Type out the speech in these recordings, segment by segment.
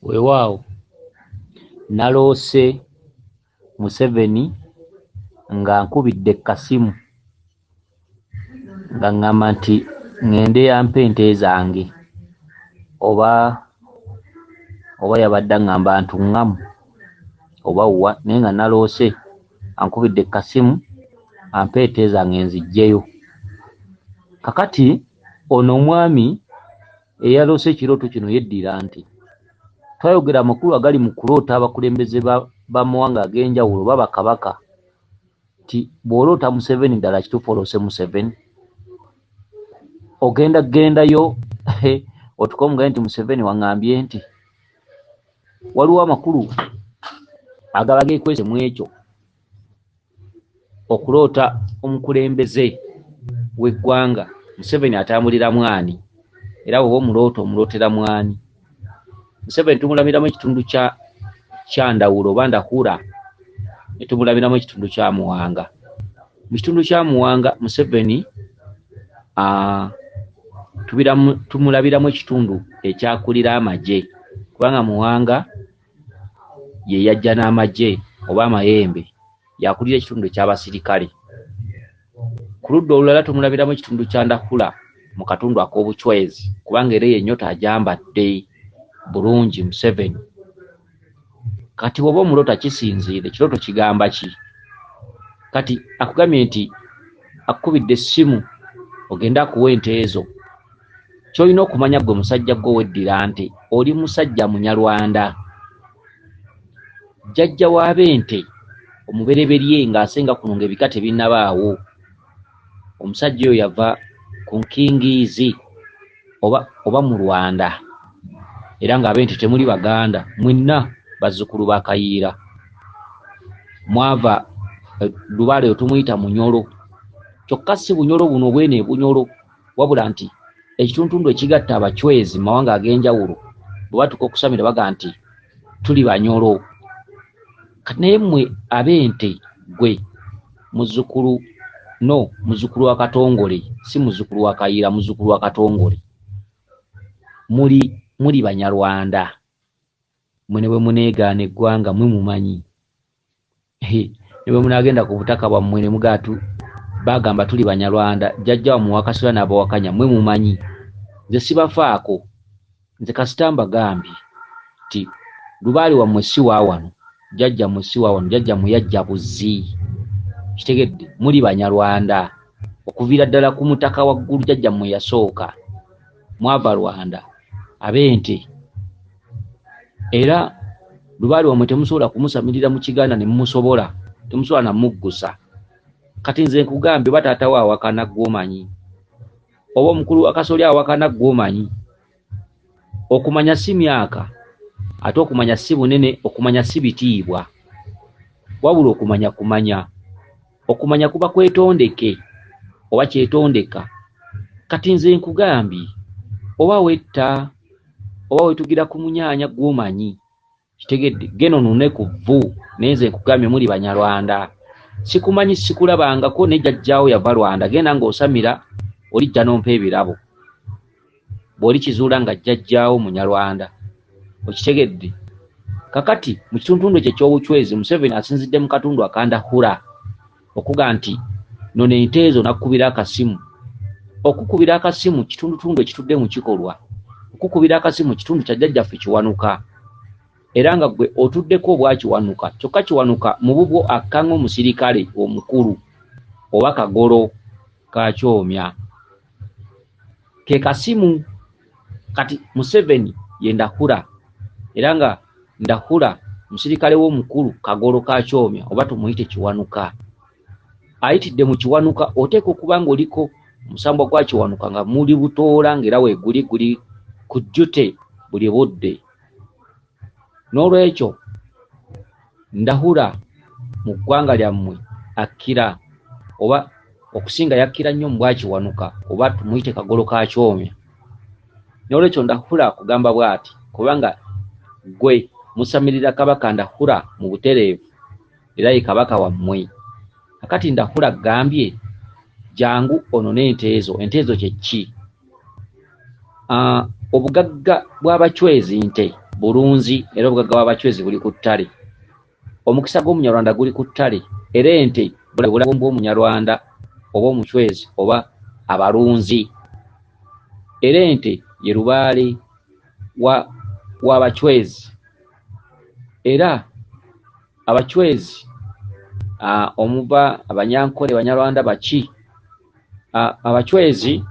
Weewaawo naloose Museveni nga nkubidde kasimu nga ngamba nti ngende yampe ente zange oba yabadde ngamba ntuŋŋamu oba wa, naye nga naloose ankubidde kasimu ampe ente zange nziggyeyo. Kakati ono omwami eyaloose ekirooto kino yeddira nti twayogera amakulu agali mu kuloota abakulembeze b'amawanga ag'enjawulo baba kabaka ti bw'oloota Museveni ddala kituufu oloose Museveni gendayo otuka omugaye nti Museveni waŋŋambye nti waliwo amakulu agaba geekwese mu ekyo okuloota omukulembeze w'eggwanga Museveni atambulira mwani era bw'oba omuloota omulootera mwani. Museveni tumulabiramu ekitundu kya Ndawulo oba Ndahura ne tumulabiramu ekitundu kya Muwanga. Mu kitundu kya Muwanga Museveni tumulabiramu ekitundu ekyakulira amagye kubanga Muwanga ye yajja n'amagye oba amayembe yakulira ekitundu eky'abasirikale. Ku ludda olulala tumulabiramu ekitundu kya Ndahura mu katundu ak'obucwezi kubanga era yennyota ajambadde bulungi Museveni. Kati bw'oba omuloota kisinziire ekirooto kigamba ki? Kati akugambye nti akukubidde essimu ogenda akuwa ente ezo. Ky'olina okumanya gwe musajja gwe weddira nti oli musajja Munyarwanda. Jjajja w'ab'ente omubereberye ng'asenga kuno ng'ebika tebinnabaawo. Omusajja oyo yava ku Nkingiizi oba mu Rwanda era ng'ab'ente temuli Baganda, mwenna bazzukulu ba Kayiira. Mwava Lubaale tumuyita Munyolo, kyokka si Bunyolo buno bwene Bunyolo wabula nti ekitundu ekigatta abacwezi mu mawanga ag'enjawulo bwe batuka okusamira baga nti tuli Banyolo. Kati naye mmwe ab'ente gwe muzzukulu wa Katongole, si muzzukulu wa Kayiira, muzzukulu wa Katongole. Muli Banyarwanda. Mwene bwe muneegaana eggwanga mwe mumanyi. Ne bwe munaagenda ku butaka bwammwe ne mugaatu bagamba tuli Banyarwanda, jjajja wammwe Wakasula n'abawakanya mwe mumanyi. Nze sibafaako, nze kasita mbagambye ti Lubaale wammwe si waawano, jjajja mmwe si waawano, jjajja mmwe yajja Buzzi. Kitegedde, muli Banyarwanda okuviira ddala ku mutaka waggulu jjajja mmwe yasooka, mwava Rwanda ab'ente. Era Lubaale wammwe temusobola kumusamirira mu Kiganda ne mumusobola, temusobola namuggusa. Kati nze nkugambye oba taata we awakana gw'omanyi oba omukulu Akasoli awakana gw'omanyi. Okumanya si myaka ate okumanya si bunene, okumanya si bitiibwa wabula okumanya. Okumanya kuba kwetondeke oba kyetondeka. Kati nze nkugambye oba wetta oba wetugira ku munyaanya gw'omanyi, kitegedde geno nune ku vvu, naye nze nkugambye muli Banyarwanda. Sikumanyi sikulabangako ne jjajjaawo yava Rwanda, genda ng'osamira olijja n'ompa ebirabo bw'oli kizuula nga jjajjaawo Munyarwanda. Okitegedde? Kakati mu kitundu ekyo eky'obucwezi Museveni asinzidde mu katundu akandahura okuga nti nno ente ezo nakukubira akasimu. Okukubira akasimu kitundutundu ekitudde mu kikolwa. Okukubira akasimu kitundu kya jjajjaffe Kiwanuka era nga gwe otuddeko obwa Kiwanuka, kyokka Kiwanuka mu bubwo akanga omusirikale omukulu oba Kagolo ka Kyomya ke kasimu. Kati Museveni ye Ndahura era nga Ndahura musirikale w'omukulu Kagolo ka Kyomya oba tumuyite Kiwanuka. Ayitidde mu Kiwanuka oteeka okuba ng'oliko omusambwa gwa Kiwanuka nga muli butoola ng'era weeguli ku jjute buli budde. N'olwekyo Ndahura mu ggwanga lyammwe akkira oba okusinga yakkira nnyo mu bwa Kiwanuka oba tumuyite Kagolo ka Kyomya. N'olwekyo Ndahura akugamba bw'ati kubanga gwe musamirira kabaka Ndahura mu butereevu era ye kabaka wammwe. Kakati Ndahura gambye jangu onone ente ezo. Ente ezo kye ki? Obugagga bw'abacwezi nte bulunzi era obugagga bw'abachwezi buli ku ttale. Omukisa gw'omunyarwanda guli ku ttale era ente bulamu bw'omunyarwanda oba omuchwezi oba abalunzi. Era ente ye lubaale w'abachwezi. Era abachwezi omuba abanyankole banyarwanda baki abachwezi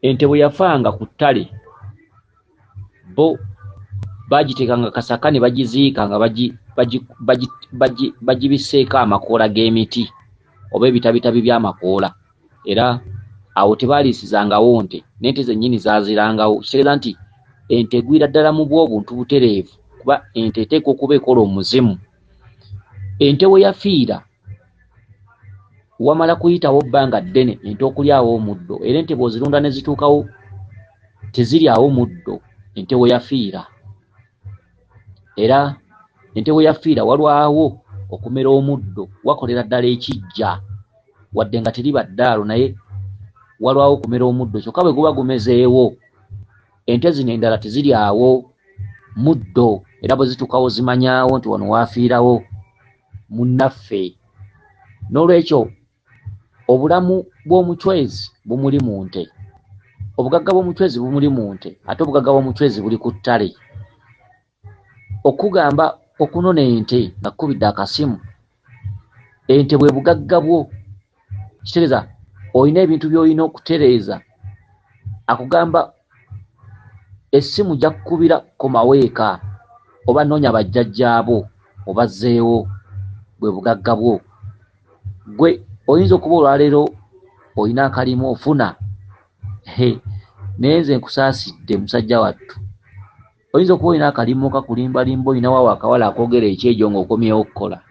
ente bwe yafanga ku ttale bo bagitekanga kasaka ne bagiziika nga bagibiseeko amakoola g'emiti oba ebitabitabi by'amakoola. Era awo tebaaliisizangawo nte n'ente zennyini zaazirangawo. Kitegeeza nti ente egwira ddala mu bw'obuntu butereevu kuba ente eteekwa okuba ekola omuzimu. Ente we yafiira wamala kuyitawo bbanga ddene ente okulyawo omuddo, era ente bw'ozirunda ne zituukawo teziryawo muddo ente we yafiira. Era ente we yafiira walwawo okumera omuddo wakolera ddala ekijja wadde nga teriba ddaalo naye walwawo okumera omuddo kyokka bwe guba gumezeewo ente zino endala teziryawo muddo era bwe zituukawo zimanyaawo nti wano waafiirawo munnaffe. N'olwekyo obulamu bw'omuchwezi bumuli mu nte, obugagga bw'omuchwezi bumuli mu nte, ate obugagga bw'omuchwezi buli ku ttale. Okugamba okunona ente nga kkubidde akasimu, ente bwe bugagga bwo. Kitegeeza olina ebintu by'olina okutereeza, akugamba essimu gyakukubira komaweeka oba noonya bajjajjaabo obazzeewo, bwe bugagga bwo. Gwe oyinza okuba olwaleero olina akalimu ofuna naye nze nkusaasidde musajja wattu, oyinza okuba olina akalimu kakulimbalimba, olinawo akawala akoogera ekyejo ng'okomyewo okukola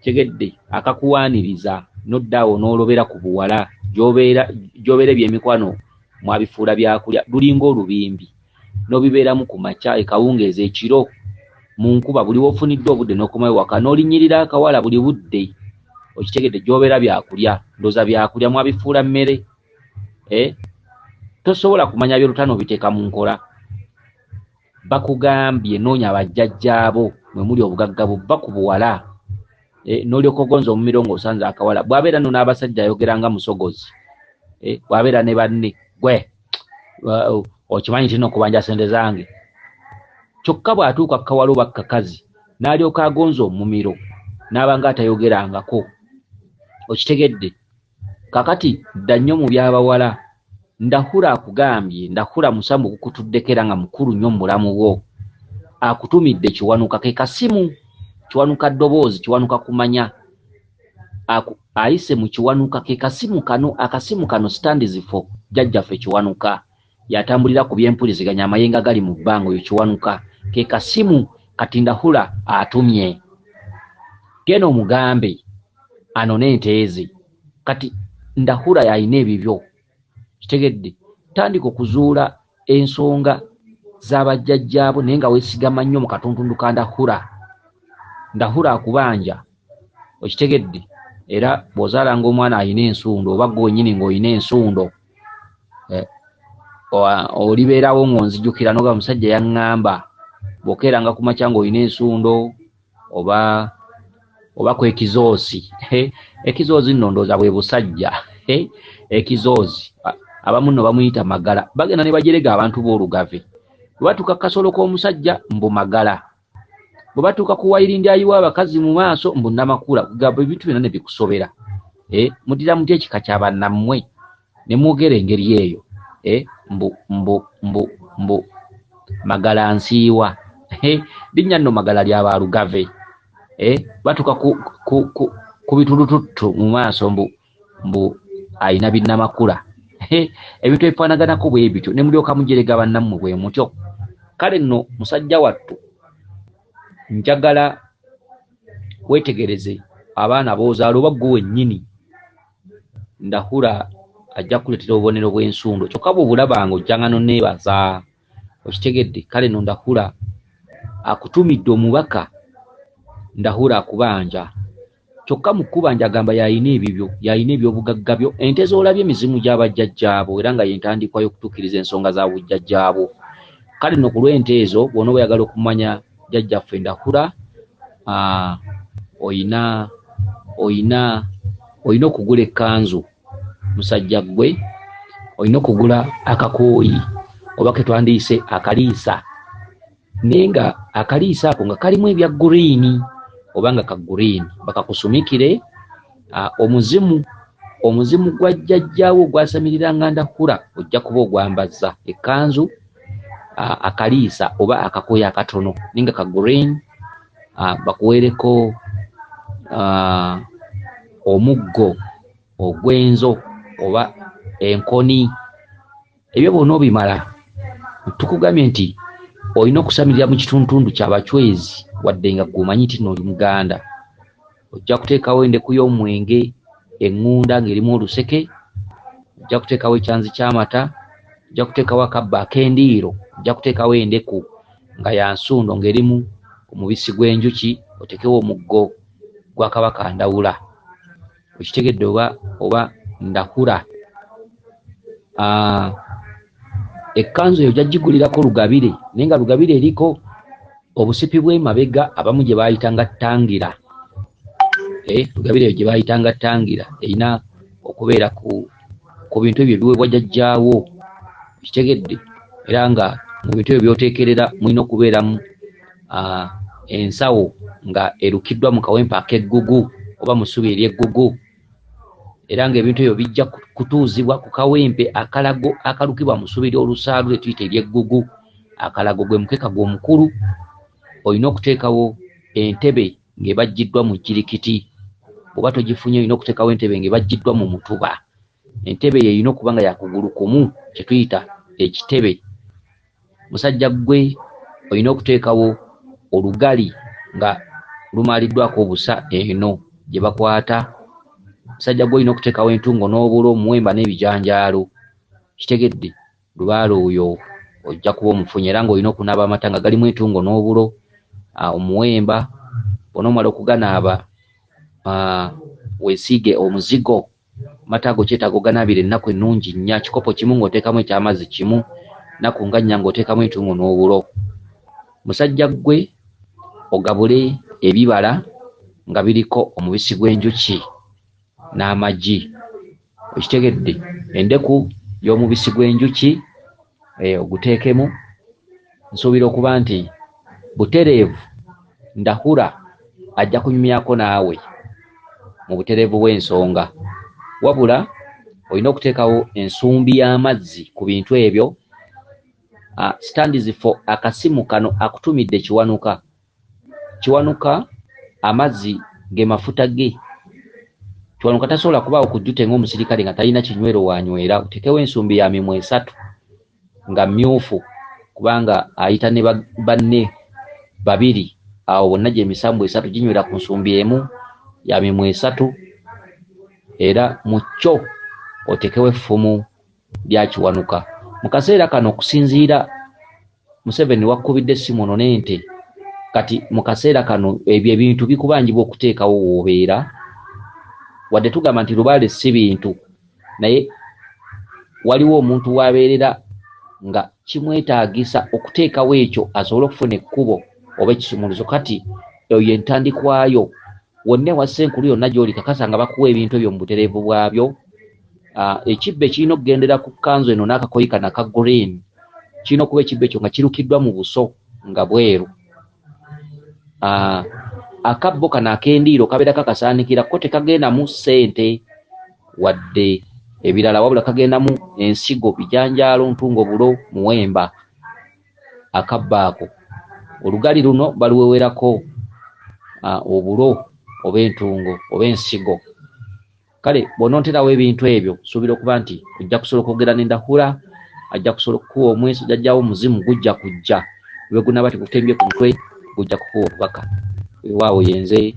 tegedde akakuwaaniriza noddaawo n'olobera ku buwala gy'obeera ebyemikwano mwabifuula byakulya, lulinga olubimbi n'obibeeramu ku makya ekawungeeza ekiro mu nkuba buli wofunidde obudde n'okomayo waka n'olinyirira akawala buli budde. Okitegedde gy'obeera byakulya, ndooza byakulya mwabifuula mmere. Tosobola kumanya by'olutano obiteeka mu nkola. Bakugambye noonya bajjajjaabo mwe muli obugagga bubba ku buwala. N'olyoka ogonza omumiro ng'osanze akawala. Bw'abeera nno n'abasajja ayogera nga musogozi. Bw'abeera ne banne gwe okimanyi tina okubanja sente zange. Kyokka bw'atuuka kawala oba kakazi n'alyoka agonza omumiro n'abanga atayogerangako. Okitegedde kakati dda nnyo mu by'abawala. Ndahura akugambye, ndahura musambu gukutudde era nga mukulu nnyo mu bulamu bwo. Akutumidde kiwanuka ke kasimu, kiwanuka ddoboozi, kiwanuka kumanya. Ayise mu kiwanuka ke kasimu kano, akasimu kano standizifo jjajjaffe kiwanuka. Yatambulira ku by'empuliziganya amayenga gali mu bbanga oyo kiwanuka. Ke kasimu kati ndahura atumye. Genda omugambe anone ente ze. Kati ndahura yalina ebibyo. Kitegedde tandika okuzuula ensonga z'abajjajjaabo naye nga weesigama nnyo mu katuntundu ka ndahura. Ndahura akubanja. Okitegedde era bw'ozaalanga omwana alina ensundo oba gwe wennyini ng'olina ensundo olibeerawo ng'onzijukira n'oga musajja yaŋŋamba bw'okeeranga ku makya ng'olina ensundo oba ku ekizoosi. Ekizoozi nno ndooza bwe busajja. Ekizoozi abamu nno bamuyita magala. Bagenda ne bajerega abantu b'olugave. Bwe batuuka kasolo k'omusajja mbu magala. Bwe batuuka ku wayirindi ayiwa abakazi mu maaso mbu namakula. Gamba ebintu byonna ne bikusobera. Mudira mutya ekika kya bannammwe ne mwogera engeri eyo. Mbu magala nsiiwa. Linnya nno magala ly'abalugave. Batuuka ku bitulututtu mu maaso mbu ayina binnamakula. Ebintu ebifaanaganako bwe bityo ne mulyoka mujerega bannammwe bwe mutyo. Kale nno musajja wattu njagala weetegereze abaana b'ozaala oba ggwe wennyini. Ndahura ajja kuleetera obubonero bw'ensundo kyokka bw'obulabanga ojjanga n'onneebaza. Okitegedde kale nno ndahura akutumidde omubaka. Ndahura akubanja kyokka mu kkubanja agamba yalina ebibyo, yalina eby'obugagga byo. Ente z'olabye emizimu gy'abajjajjaabo era nga ye ntandikwa y'okutuukiriza ensonga za bujjajjaabo. kale no ku lw'ente ezo bw'ono oyagala okumanya jjajjaffe Ndahura oyina okugula ekkanzu musajja gwe, oyina okugula akakooyi oba ke twandiyise akaliisa, naye nga akaliisa ako nga kalimu ebya green oba nga ka green, bakakusumikire omuzimu gwa jjajjaawo gwasamiriranga Ndahura ojja kuba ogwambazza ekkanzu, akaliisa oba akakooyi akatono ninga ka green, bakuweereko omuggo ogw'enzo oba enkoni. Ebyo bonna obimala tukugambye nti olina okusamirira mu kitundu ky'abachwezi wadde nga gwomanyi nti nno oli Muganda. Ojja kuteekawo endeku y'omwenge, eŋŋunda ng'erimu oluseke, ojja kuteekawo ekyanzi ky'amata, ojja kuteekawo akabba ak'endiiro, ojja kuteekawo endeku nga ya nsundo ng'erimu omubisi gw'enjuki, oteekewo omuggo gwa Kabaka Ndawula. Okitegedde oba Ndahura. Ekkanzu eyo gyagigulirako Lugabire, naye nga Lugabire eriko obusipi bw'emabega abamu gye baayitanga ttangira. Lugabire eyo gye baayitanga ttangira erina okubeera ku bintu ebyo ebiweebwa jjajjaawo, kitegedde, era nga mu bintu ebyo by'oteekerera mulina okubeeramu ensawo nga erukiddwa mu kawempe ak'eggugu oba mu ssubi ery'eggugu, era ng'ebintu ebyo bijja kutuuzibwa ku kawempe akalago akalukibwa mu ssubi ly'olusaalu lye tuyita ery'eggugu. Akalago gwe mukeka gw'omukulu. Olina okuteekawo entebe ng'ebajjiddwa mu jirikiti, oba togifunye olina okuteekawo entebe ng'ebajjiddwa mu mutuba. Entebe eyo erina okuba nga yakugulu kumu, kye tuyita ekitebe. Musajja gwe olina okuteekawo olugali nga lumaaliddwako obusa eno gye bakwata. Musajja gwe olina okuteekawo entungo n'obulo, omuwemba n'ebijanjaalo, kitegedde. Lubaale oyo ojja kuba omufunye, era ng'olina okunaaba amata nga galimu entungo n'obulo, omuwemba. Bw'onoomala okuganaaba weesiige omuzigo, amata ago kyetaaga oganaabira ennaku ennungi nnya, kikopo kimu ng'oteekamu ekyamazzi kimu, nnaku nga nnya ng'oteekamu entungo n'obulo. Musajja gwe ogabule ebibala nga biriko omubisi gw'enjuki n'amagi, okitegedde. Endeku y'omubisi gw'enjuki oguteekemu. Nsuubira okuba nti butereevu Ndahura ajja kunyumyako naawe mu butereevu bw'ensonga, wabula olina okuteekawo ensumbi y'amazzi ku bintu ebyo. Standizifo akasimu kano akutumidde Kiwanuka amazzi ge mafuta ge. Kiwanuka tasobola kubaawo ku jjute ng'omusirikale nga talina kinywero wanywera. Oteekewo ensumbi ya mimwa 3 nga mmyufu, kubanga ayita ne banne 2, awo bonna gye misambu 3 ginywera ku nsumbi emu ya mimwa 3, era mu kyo oteekewo effumu lya Kiwanuka. Mu kaseera kano okusinziira Museveni wakkubidde essimu no n'ente, kati mu kaseera kano ebyo ebintu bikubanjibwa okuteekawo w'obeera, wadde tugamba nti Lubaale si bintu, naye waliwo omuntu w'abeerera nga kimwetaagisa okuteekawo ekyo asobole okufuna ekkubo oba ekisumuluzo. Kati eyo y'entandikwayo. Wonna ewa Ssenkulu yonna gy'oli kakasa nga bakuwa ebintu ebyo mu butereevu bwabyo. Ekibbe kirina okugendera ku kkanzu eno n'akakoyi kano aka green, kirina okuba ekibbe ekyo nga kirukiddwa mu buso nga bweru. Akabbo kano ak'endiiro kabeera kakasaanikira ko tekagendamu ssente wadde ebirala, wabula kagendamu ensigo, bijanjaalo, ntungo, bulo, muwemba. Akabbo ako olugali luno baluwewerako obulo oba entungo oba ensigo. Kale bw'ononterawo ebintu ebyo, suubira okuba nti ojja kusobola okwogera ne Ndahura, ajja kusobola okukuwa omweso, jjajjaawo omuzimu gujja kujja. Bwe gunaaba tegutembye ku mutwe gujja kukuwa obubaka. Weewaawo yenze